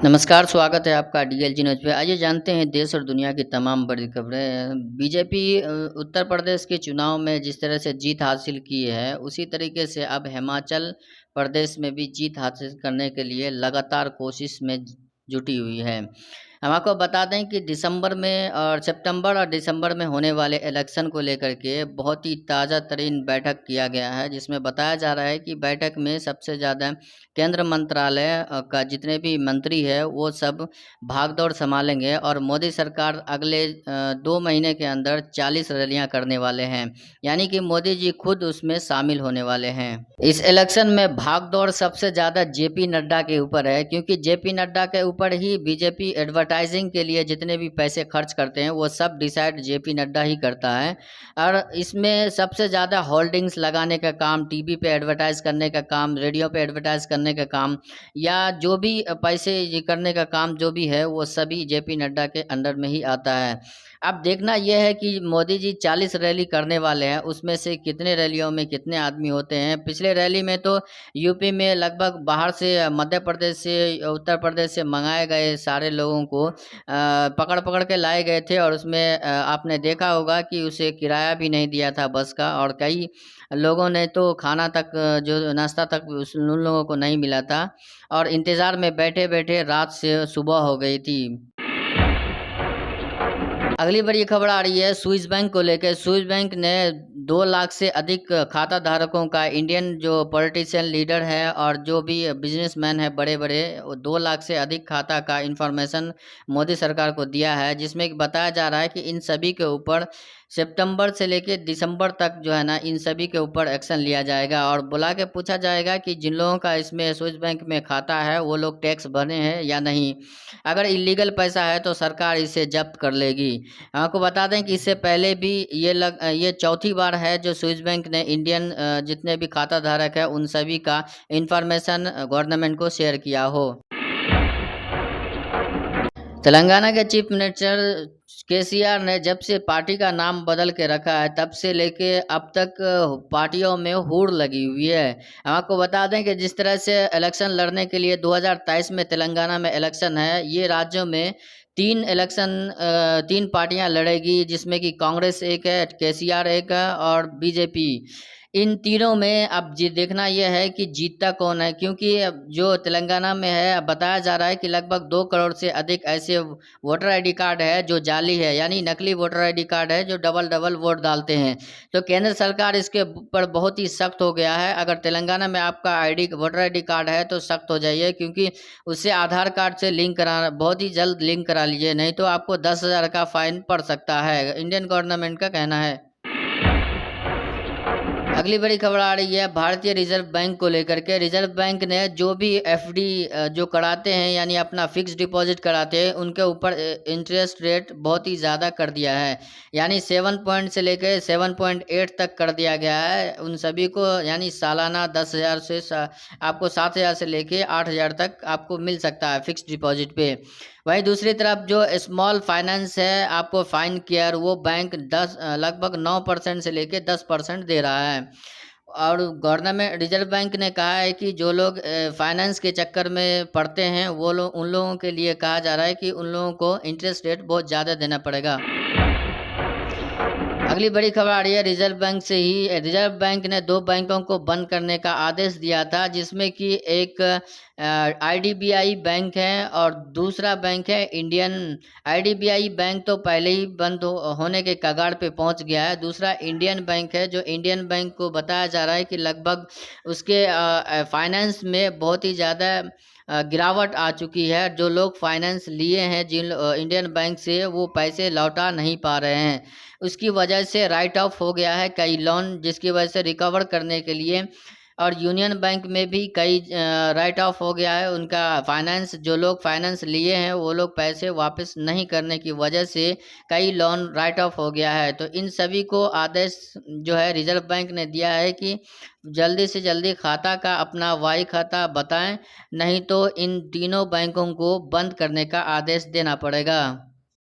नमस्कार, स्वागत है आपका डीएलजी न्यूज़ पे। आइए जानते हैं देश और दुनिया की तमाम बड़ी खबरें। बीजेपी उत्तर प्रदेश के चुनाव में जिस तरह से जीत हासिल की है, उसी तरीके से अब हिमाचल प्रदेश में भी जीत हासिल करने के लिए लगातार कोशिश में जुटी हुई है। हम आपको बता दें कि दिसंबर में और सितंबर और दिसंबर में होने वाले इलेक्शन को लेकर के बहुत ही ताज़ा तरीन बैठक किया गया है, जिसमें बताया जा रहा है कि बैठक में सबसे ज़्यादा केंद्र मंत्रालय का जितने भी मंत्री हैं वो सब भागदौड़ संभालेंगे और मोदी सरकार अगले 2 महीने के अंदर 40 रैलियां करने वाले हैं। यानी कि मोदी जी खुद उसमें शामिल होने वाले हैं। इस इलेक्शन में भागदौड़ सबसे ज़्यादा जेपी नड्डा के ऊपर है, क्योंकि जेपी नड्डा के ऊपर ही बीजेपी एडवर्टाइजिंग के लिए जितने भी पैसे खर्च करते हैं वो सब डिसाइड जेपी नड्डा ही करता है। और इसमें सबसे ज़्यादा होल्डिंग्स लगाने का काम, टीवी पे एडवर्टाइज़ करने का काम, रेडियो पे एडवर्टाइज़ करने का काम या जो भी पैसे ये करने का काम जो भी है वो सभी जेपी नड्डा के अंडर में ही आता है। अब देखना यह है कि मोदी जी 40 रैली करने वाले हैं, उसमें से कितने रैलियों में कितने आदमी होते हैं। पिछले रैली में तो यूपी में लगभग बाहर से, मध्य प्रदेश से, उत्तर प्रदेश से मंगाए गए सारे लोगों को पकड़ पकड़ के लाए गए थे और उसमें आपने देखा होगा कि उसे किराया भी नहीं दिया था बस का, और कई लोगों ने तो खाना तक जो नाश्ता तक उन लोगों को नहीं मिला था और इंतज़ार में बैठे-बैठे रात से सुबह हो गई थी। अगली बड़ी खबर आ रही है स्विस बैंक को लेकर। स्विस बैंक ने 2 लाख से अधिक खाता धारकों का, इंडियन जो पॉलिटिशियन लीडर है और जो भी बिजनेसमैन है बड़े-बड़े, वो 2 लाख से अधिक खाता का इंफॉर्मेशन मोदी सरकार को दिया है, जिसमें बताया जा रहा है कि इन सभी के ऊपर सितंबर से लेके दिसंबर तक जो है ना, इन सभी के ऊपर एक्शन लिया जाएगा और बुला के पूछा जाएगा कि जिन लोगों का इसमें स्विस बैंक में खाता है वो लोग टैक्स भरे हैं या नहीं। अगर इलीगल पैसा है तो सरकार इसे जब्त कर लेगी। आपको बता दें कि इससे पहले भी ये चौथी बार है जो स्विस बैंक ने इंडियन जितने भी खाता धारक है उन सभी का इंफॉर्मेशन गवर्नमेंट को शेयर किया हो। तेलंगाना के चीफ मिनिस्टर केसीआर ने जब से पार्टी का नाम बदल के रखा है तब से लेके अब तक पार्टियों में होड़ लगी हुई है। हम आपको बता दें कि जिस तरह से इलेक्शन लड़ने के लिए 2023 में तेलंगाना में इलेक्शन है, ये राज्यों में 3 पार्टियां लड़ेगी, जिसमें कि कांग्रेस एक है, केसीआर एक है और बीजेपी। इन तीनों में अब देखना यह है कि जीतता कौन है, क्योंकि अब जो तेलंगाना में है, अब बताया जा रहा है कि लगभग 2 करोड़ से अधिक ऐसे वोटर आईडी कार्ड है जो जाली है, यानी नकली वोटर आईडी कार्ड है जो डबल डबल वोट डालते हैं। तो केंद्र सरकार इसके पर बहुत ही सख्त हो गया है। अगर तेलंगाना में आपका वोटर आईडी कार्ड है तो सख्त हो जाइए, क्योंकि उससे आधार कार्ड से लिंक कराना, बहुत ही जल्द लिंक करा लीजिए, नहीं तो आपको 10,000 का फाइन पड़ सकता है, इंडियन गवर्नमेंट का कहना है। अगली बड़ी खबर आ रही है भारतीय रिजर्व बैंक को लेकर के। रिजर्व बैंक ने जो भी एफडी जो कराते हैं, यानी अपना फिक्स डिपॉजिट कराते हैं, उनके ऊपर इंटरेस्ट रेट बहुत ही ज़्यादा कर दिया है, यानी 7 पॉइंट से लेकर 7.8 तक कर दिया गया है उन सभी को। यानी सालाना 10,000 से आपको 7,000 से लेके 8,000 तक आपको मिल सकता है फिक्स डिपॉजिट पे। वहीं दूसरी तरफ जो स्मॉल फाइनेंस है, आपको फाइन केयर, वो बैंक लगभग 9% से लेके 10% दे रहा है। और गवर्नमेंट रिजर्व बैंक ने कहा है कि जो लोग फाइनेंस के चक्कर में पड़ते हैं वो लोग, उन लोगों के लिए कहा जा रहा है कि उन लोगों को इंटरेस्ट रेट बहुत ज़्यादा देना पड़ेगा। अगली बड़ी खबर आ रही है रिजर्व बैंक से ही। रिजर्व बैंक ने 2 बैंकों को बंद करने का आदेश दिया था, जिसमें कि एक आईडीबीआई बैंक है और दूसरा बैंक है इंडियन। आईडीबीआई बैंक तो पहले ही बंद होने के कगार पे पहुंच गया है। दूसरा इंडियन बैंक है, जो इंडियन बैंक को बताया जा रहा है कि लगभग उसके फाइनेंस में बहुत ही ज़्यादा गिरावट आ चुकी है। जो लोग फाइनेंस लिए हैं इंडियन बैंक से, वो पैसे लौटा नहीं पा रहे हैं, उसकी वजह से राइट ऑफ हो गया है कई लोन, जिसकी वजह से रिकवर करने के लिए। और यूनियन बैंक में भी कई राइट ऑफ हो गया है उनका फाइनेंस। जो लोग फाइनेंस लिए हैं वो लोग पैसे वापस नहीं करने की वजह से कई लोन राइट ऑफ हो गया है। तो इन सभी को आदेश जो है रिजर्व बैंक ने दिया है कि जल्दी से जल्दी खाता का अपना वाई खाता बताएं, नहीं तो इन तीनों बैंकों को बंद करने का आदेश देना पड़ेगा।